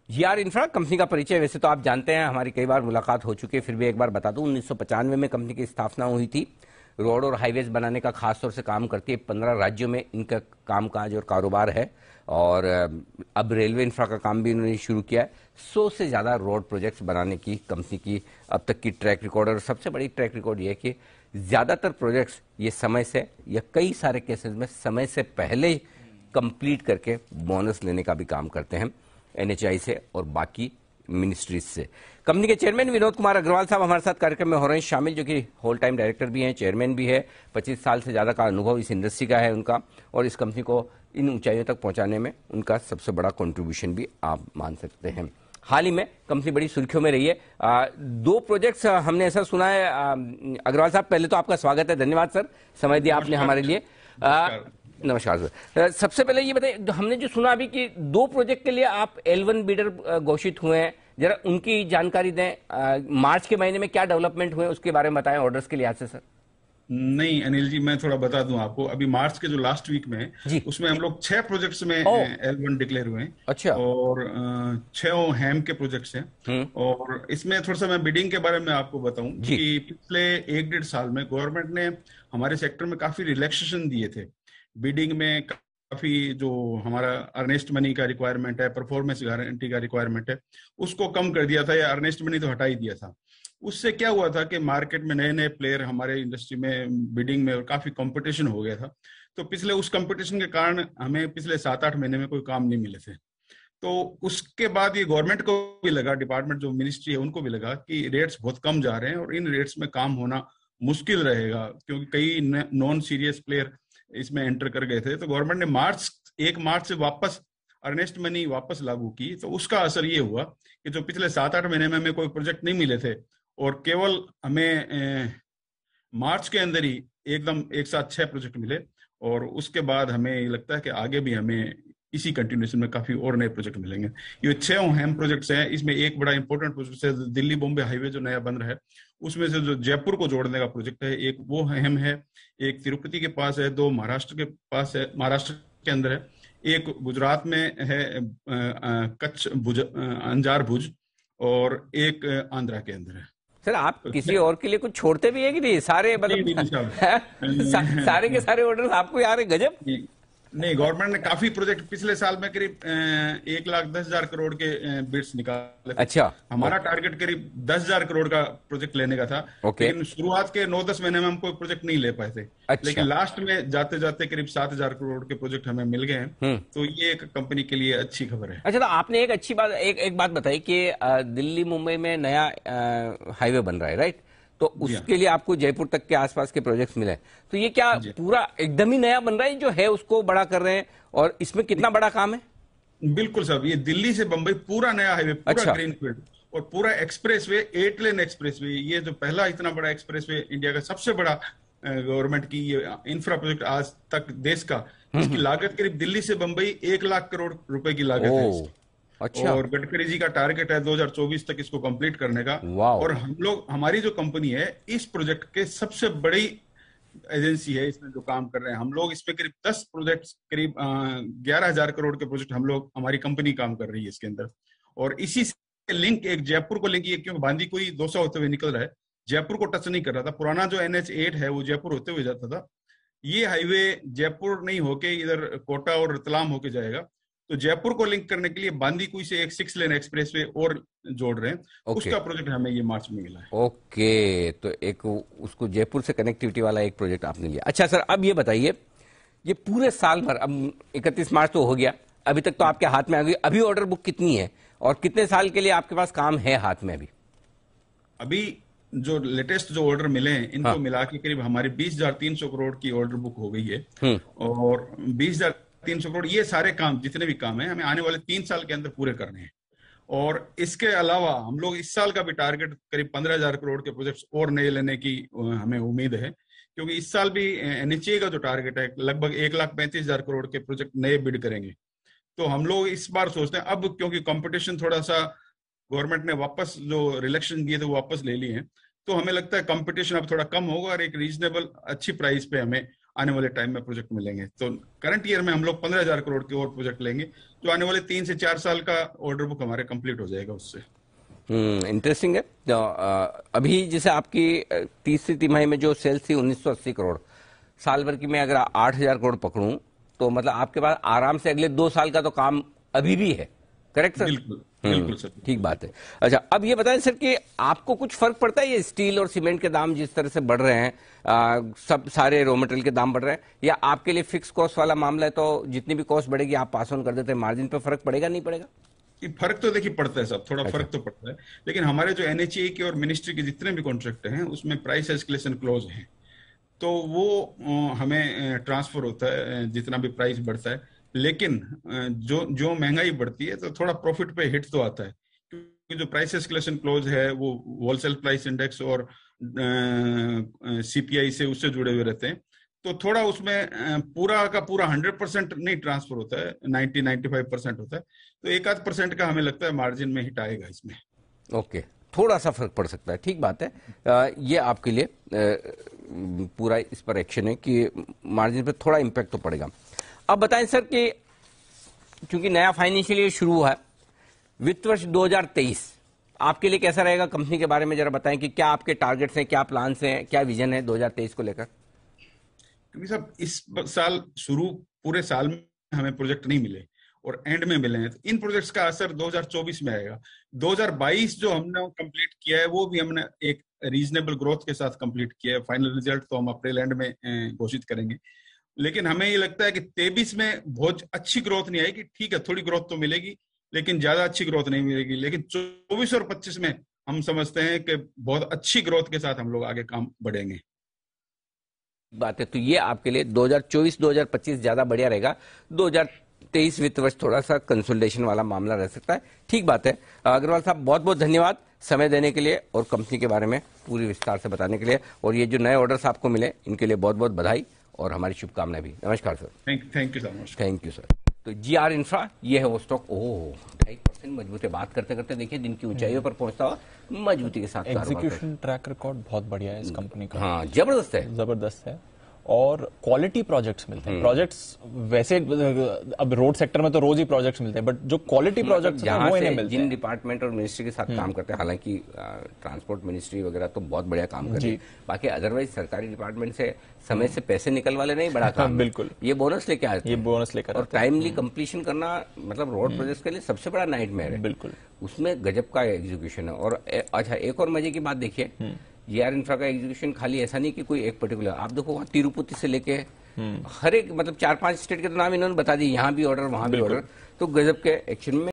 GR infra company का परिचय वैसे तो आप जानते हैं, हमारी कई बार मुलाकात हो चुकी है, फिर भी एक बार बता दूं। 1995 में कंपनी की स्थापना हुई थी। रोड और हाईवेज बनाने का खास तौर से काम करती है। 15 राज्यों में इनका कामकाज और कारोबार है। और अब रेलवे इंफ्रा का काम भी इन्होंने शुरू किया है। 100 से ज़्यादा रोड प्रोजेक्ट्स बनाने की कंपनी की अब तक की ट्रैक रिकॉर्ड, और सबसे बड़ी ट्रैक रिकॉर्ड ये है कि ज़्यादातर प्रोजेक्ट्स ये समय से, या कई सारे केसेस में समय से पहले कंप्लीट करके बोनस लेने का भी काम करते हैं एनएचआई से और बाकी मिनिस्ट्रीज से। कंपनी के चेयरमैन विनोद कुमार अग्रवाल साहब हमारे साथ कार्यक्रम में हो रहे हैं शामिल, जो कि होल टाइम डायरेक्टर भी हैं, चेयरमैन भी है। 25 साल से ज़्यादा का अनुभव इस इंडस्ट्री का है उनका, और इस कंपनी को इन ऊंचाइयों तक पहुंचाने में उनका सबसे बड़ा कंट्रीब्यूशन भी आप मान सकते हैं। हाल ही में कंपनी बड़ी सुर्खियों में रही है। 2 प्रोजेक्ट्स हमने ऐसा सुना है। अग्रवाल साहब, पहले तो आपका स्वागत है, धन्यवाद सर, समय दिया आपने हमारे लिए। नमस्कार सर। सबसे पहले ये बताइए, हमने जो सुना अभी कि 2 प्रोजेक्ट के लिए आप L1 बिडर घोषित हुए हैं, जरा उनकी जानकारी दें। मार्च के महीने में क्या डेवलपमेंट हुए उसके बारे में बताएं ऑर्डर्स के लिहाज से सर। नहीं अनिल जी, मैं थोड़ा बता दूं आपको। अभी मार्च के जो लास्ट वीक में जी, उसमें हम लोग 6 प्रोजेक्ट्स में L1 डिक्लेयर हुए हैं। अच्छा। और 6 हैम के प्रोजेक्ट्स हैं। और इसमें थोड़ा सा मैं बिडिंग के बारे में आपको बताऊं जी, कि पिछले 1-1.5 साल में गवर्नमेंट ने हमारे सेक्टर में काफी रिलैक्सेशन दिए थे। बिडिंग में काफी जो हमारा अर्नेस्ट मनी का रिक्वायरमेंट है, परफॉर्मेंस गारंटी का रिक्वायरमेंट है, उसको कम कर दिया था, या अर्नेस्ट मनी तो हटा ही दिया था। उससे क्या हुआ था कि मार्केट में नए नए प्लेयर हमारे इंडस्ट्री में बिडिंग में, और काफी कंपटीशन हो गया था। तो पिछले उस कंपटीशन के कारण हमें पिछले 7-8 महीने में कोई काम नहीं मिले थे। तो उसके बाद ये गवर्नमेंट को भी लगा, डिपार्टमेंट जो मिनिस्ट्री है उनको भी लगा कि रेट्स बहुत कम जा रहे हैं और इन रेट्स में काम होना मुश्किल रहेगा, क्योंकि कई नॉन सीरियस प्लेयर इसमें एंटर कर गए थे। तो गवर्नमेंट ने 1 मार्च से वापस अर्नेस्ट मनी वापस लागू की। तो उसका असर ये हुआ कि जो पिछले 7-8 महीने में हमें कोई प्रोजेक्ट नहीं मिले थे, और केवल हमें मार्च के अंदर ही एकदम एक साथ 6 प्रोजेक्ट मिले। और उसके बाद हमें लगता है कि आगे भी हमें इसी कंटिन्यूएशन में काफी और नए प्रोजेक्ट मिलेंगे। ये 6 हैम प्रोजेक्ट्स हैं। इसमें एक बड़ा इंपॉर्टेंट प्रोजेक्ट है दिल्ली बॉम्बे हाईवे जो नया बन रहा है, उसमें से जो जयपुर को जोड़ने का प्रोजेक्ट है, एक वो हैम है। एक तिरुपति के पास है, 2 महाराष्ट्र के पास है, महाराष्ट्र के अंदर है, एक गुजरात में है, कच्छ भुज, अंजार भुज, और एक आंध्रा के अंदर है। सर आप तो किसी और के लिए कुछ छोड़ते भी है कि नहीं? सारे नहीं मतलब नहीं साहब। सारे के सारे ऑर्डर्स आपको यार गजब। नहीं नहीं, गवर्नमेंट ने काफी प्रोजेक्ट पिछले साल में करीब 1,10,000 करोड़ के बिड्स निकाले थे। अच्छा, हमारा टारगेट करीब 10,000 करोड़ का प्रोजेक्ट लेने का था। ओके, लेकिन शुरुआत के 9-10 महीने में हम कोई प्रोजेक्ट नहीं ले पाए थे। लेकिन अच्छा। लास्ट में जाते जाते करीब 7,000 करोड़ के प्रोजेक्ट हमें मिल गए हैं। तो ये एक कंपनी के लिए अच्छी खबर है। अच्छा, तो आपने एक अच्छी बात, एक बात बताई कि दिल्ली मुंबई में नया हाईवे बन रहा है, राइट? तो जी हाँ। उसके लिए आपको जयपुर तक के आसपास के प्रोजेक्ट्स मिले। तो ये क्या जी पूरा एकदम ही नया बन रहा है, जो है उसको बड़ा कर रहे हैं? और इसमें कितना बड़ा काम है? बिल्कुल साहब, ये दिल्ली से बम्बई पूरा नया हाईवे, पूरा अच्छा, ग्रीनफील्ड, और पूरा एक्सप्रेसवे, 8 लेन एक्सप्रेसवे। ये जो पहला इतना बड़ा एक्सप्रेसवे, इंडिया का सबसे बड़ा गवर्नमेंट की ये इंफ्रा प्रोजेक्ट आज तक देश का। इसकी लागत करीब दिल्ली से बम्बई 1,00,000 करोड़ रुपए की लागत है ओ, इसकी। अच्छा, और गडकरी जी का टारगेट है 2024 तक इसको कंप्लीट करने का। वाओ। और हम लोग, हमारी जो कंपनी है, इस प्रोजेक्ट के सबसे बड़ी एजेंसी है इसमें जो काम कर रहे हैं। हम लोग इसमें करीब 10 प्रोजेक्ट्स, करीब 11,000 करोड़ के प्रोजेक्ट हम लोग, हमारी कंपनी काम कर रही है इसके अंदर। और इसी से लिंक एक जयपुर को लिंक, क्योंकि बांदीकुई 200 होते हुए निकल रहा है, जयपुर को टच नहीं कर रहा था। पुराना जो NH8 है वो जयपुर होते हुए जाता था। ये हाईवे जयपुर नहीं होके इधर कोटा और रतलाम होके जाएगा। तो जयपुर को लिंक करने के लिए बांदीकुई से एक 6 लेन एक्सप्रेसवे और जोड़ रहे हैं। ओके, उसका प्रोजेक्ट हमें ये मार्च में मिला है। ओके, तो एक उसको जयपुर से कनेक्टिविटी वाला एक प्रोजेक्ट आपने लिया। अच्छा सर, अब ये बताइए, ये पूरे साल भर, अब 31 मार्च तो हो गया, अभी तक तो आपके हाथ में आ गई, अभी ऑर्डर बुक कितनी है और कितने साल के लिए आपके पास काम है हाथ में अभी? अभी जो लेटेस्ट जो ऑर्डर मिले हैं, इनको हाँ, मिला के करीब हमारी 20,300 करोड़ की ऑर्डर बुक हो गई है। हम्म, और 20,300 करोड़, ये सारे काम जितने भी काम हैं हमें आने वाले 3 साल के अंदर पूरे करने हैं। और इसके अलावा हम लोग इस साल का भी टारगेट करीब 15,000 करोड़ के प्रोजेक्ट्स और नए लेने की हमें उम्मीद है। क्योंकि इस साल भी NHA का जो टारगेट है, लगभग 1,35,000 करोड़ के प्रोजेक्ट नए बिड करेंगे। तो हम लोग इस बार सोचते हैं, अब क्योंकि कंपटीशन थोड़ा सा, गवर्नमेंट ने वापस जो रिलेक्शन दिए थे वो वापस ले लिए हैं, तो हमें लगता है कंपटीशन अब थोड़ा कम होगा और एक रीजनेबल अच्छी प्राइस पे हमें आने वाले टाइम में प्रोजेक्ट मिलेंगे। तो करंट ईयर में हम लोग 15,000 करोड़ के और प्रोजेक्ट लेंगे, जो आने वाले 3 से 4 साल का ऑर्डर बुक हमारे कंप्लीट हो जाएगा उससे। इंटरेस्टिंग है। तो अभी जैसे आपकी तीसरी तिमाही में जो सेल्स थी 1980 करोड़, साल भर की मैं अगर 8,000 करोड़ पकड़ूं तो मतलब आपके पास आराम से अगले 2 साल का तो काम अभी भी है, करेक्ट सर? बिल्कुल बिल्कुल सर, ठीक बात है। अच्छा, अब ये बताएं सर कि आपको कुछ फर्क पड़ता है ये स्टील और सीमेंट के दाम जिस तरह से बढ़ रहे हैं, सब सारे रॉ मटेरियल के दाम बढ़ रहे हैं, या आपके लिए फिक्स कॉस्ट वाला मामला है तो जितनी भी कॉस्ट बढ़ेगी आप पास ऑन कर देते हैं, मार्जिन पे फर्क पड़ेगा नहीं पड़ेगा? ये फर्क तो देखिए पड़ता है सब, थोड़ा फर्क तो पड़ता है, लेकिन हमारे जो एनएचए के और मिनिस्ट्री के जितने भी कॉन्ट्रैक्ट हैं उसमें प्राइस एस्केलेशन क्लॉज है, तो वो हमें ट्रांसफर होता है जितना भी प्राइस बढ़ता है। लेकिन जो जो महंगाई बढ़ती है तो थोड़ा प्रॉफिट पे हिट तो आता है, क्योंकि जो प्राइस एस्केलेशन क्लॉज है वो होलसेल प्राइस इंडेक्स और सीपीआई से उससे जुड़े हुए रहते हैं, तो थोड़ा उसमें पूरा का पूरा 100% नहीं ट्रांसफर होता है, 90-95% होता है, तो 1-8% का हमें लगता है मार्जिन में हिट आएगा इसमें। ओके, थोड़ा सा फर्क पड़ सकता है, ठीक बात है। ये आपके लिए पूरा इस पर एक्शन है कि मार्जिन पे थोड़ा इम्पैक्ट तो पड़ेगा। अब बताएं सर कि चूंकि नया फाइनेंशियल ईयर शुरू हुआ है, वित्त वर्ष 2023 आपके लिए कैसा रहेगा? कंपनी के बारे में जरा बताएं कि क्या आपके टारगेट्स हैं, क्या प्लान्स हैं, क्या विजन है 2023 को लेकर? क्योंकि साहब इस साल शुरू पूरे साल में हमें प्रोजेक्ट नहीं मिले और एंड में मिले हैं, तो इन प्रोजेक्ट्स का असर 2024 में आएगा। 2022 जो हमने कंप्लीट किया है वो भी हमने एक रीजनेबल ग्रोथ के साथ कंप्लीट किया है। फाइनल रिजल्ट तो हम अप्रैल एंड में घोषित करेंगे, लेकिन हमें ये लगता है कि 23 में बहुत अच्छी ग्रोथ नहीं आएगी, ठीक है थोड़ी ग्रोथ तो मिलेगी लेकिन ज्यादा अच्छी ग्रोथ नहीं मिलेगी, लेकिन 24 और 25 में हम समझते हैं कि बहुत अच्छी ग्रोथ के साथ हम लोग आगे काम बढ़ेंगे। बात है, तो ये आपके लिए 2024-2025 ज्यादा बढ़िया रहेगा, 2023 वित्त वर्ष थोड़ा सा कंसोलिडेशन वाला मामला रह सकता है। ठीक बात है। अग्रवाल साहब बहुत बहुत धन्यवाद समय देने के लिए और कंपनी के बारे में पूरी विस्तार से बताने के लिए, और ये जो नए ऑर्डर्स आपको मिले इनके लिए बहुत बहुत बधाई और हमारी शुभकामनाएं भी। नमस्कार sir. Thank you so much. Thank you sir. तो जीआर इंफ्रा ये है वो स्टॉक, 2.5% मजबूत है। बात करते करते देखिए दिन की ऊंचाइयों पर पहुंचता हुआ मजबूती के साथ एग्जीक्यूशन ट्रैक रिकॉर्ड बहुत बढ़िया है इस कंपनी का। हाँ, जबरदस्त है और क्वालिटी प्रोजेक्ट्स मिलते हैं। प्रोजेक्ट्स वैसे अब रोड सेक्टर में तो रोज ही प्रोजेक्ट्स मिलते हैं, बट जो क्वालिटी प्रोजेक्ट्स हैं वो इन्हें मिलते हैं। जिन डिपार्टमेंट और मिनिस्ट्री के साथ काम करते हैं, हालांकि ट्रांसपोर्ट मिनिस्ट्री वगैरह तो बहुत बढ़िया काम करती है, बाकी अदरवाइज सरकारी डिपार्टमेंट से समय से पैसे निकल वाले नहीं, बड़ा काम। बिल्कुल, ये बोनस लेके आते हैं, ये बोनस लेकर और टाइमली कंप्लीशन करना मतलब रोड प्रोजेक्ट के लिए सबसे बड़ा नाइटमेयर है। बिल्कुल, उसमें गजब का एग्जीक्यूशन है। और अच्छा, एक और मजे की बात देखिए, जीआर इंफ्रा का एग्जीक्यूशन खाली ऐसा नहीं कि कोई एक पर्टिकुलर, आप देखो वहां तिरुपति से लेके हर एक मतलब 4-5 स्टेट के तो नाम इन्होंने बता दिए, यहाँ भी ऑर्डर वहां भी ऑर्डर, तो गजब के एक्शन में